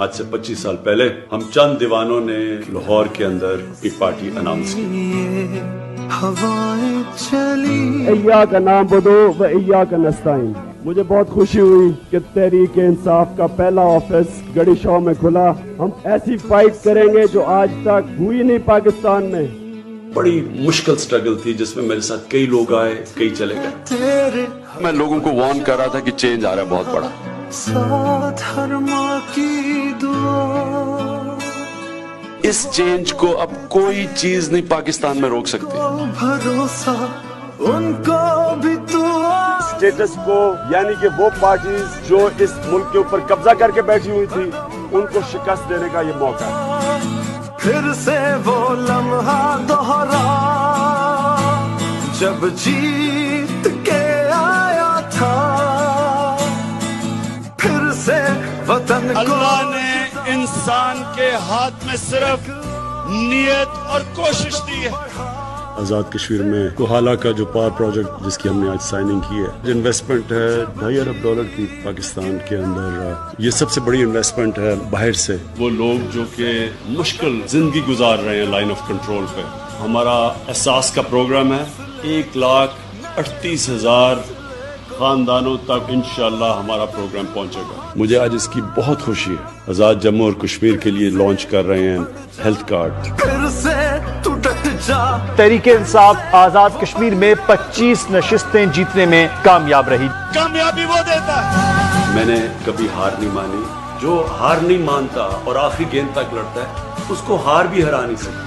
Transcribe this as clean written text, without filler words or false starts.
آج سے 25 سال پہلے ہم چند دیوانوں نے لاہور کے اندر ایک پارٹی اناؤنس کی. ایاک نعبد و ایاک نستعین. مجھے بہت خوشی ہوئی کہ تحریک انصاف کا پہلا آفس گڑی شاہ میں کھلا. ہم ایسی فائٹ کریں گے جو آج تک ہوئی نہیں پاکستان میں. بڑی مشکل سٹرگل تھی جس میں میرے ساتھ کئی لوگ آئے, کئی چلے گئے. میں لوگوں کو وارن کر رہا تھا کہ چینج آ رہا ہے بہت بڑا. اس چینج کو اب کوئی چیز نہیں پاکستان میں روک سکتی. اسٹیٹس کو یعنی کہ وہ پارٹیز جو اس ملک کے اوپر قبضہ کر کے بیٹھی ہوئی تھی ان کو شکست دینے کا یہ موقع ہے. پھر سے وہ لمحہ دوہرا جب جیت کے آیا تھا. پھر سے وطن کو اللہ نے انسان کے ہاتھ میں صرف نیت اور کوشش دی ہے. آزاد کشمیر میں کوہالہ کا جو پاور پروجیکٹ جس کی ہم نے آج سائننگ کی ہے, انویسٹمنٹ ہے $2.5 ارب کی پاکستان کے اندر. یہ سب سے بڑی انویسٹمنٹ ہے باہر سے. وہ لوگ جو کہ مشکل زندگی گزار رہے ہیں لائن آف کنٹرول پہ, ہمارا احساس کا پروگرام ہے. 1,38,000 خاندانوں تک انشاءاللہ ہمارا پروگرام پہنچے گا. مجھے آج اس کی بہت خوشی ہے. آزاد جموں اور کشمیر کے لیے لانچ کر رہے ہیں ہیلتھ کارڈ. پھر سے تو ڈٹ جا. تحریک انصاف آزاد کشمیر میں 25 نشستیں جیتنے میں کامیاب رہی. کامیابی وہ دیتا ہے. میں نے کبھی ہار نہیں مانی. جو ہار نہیں مانتا اور آخری گیند تک لڑتا ہے اس کو ہار بھی ہرا نہیں سکتی.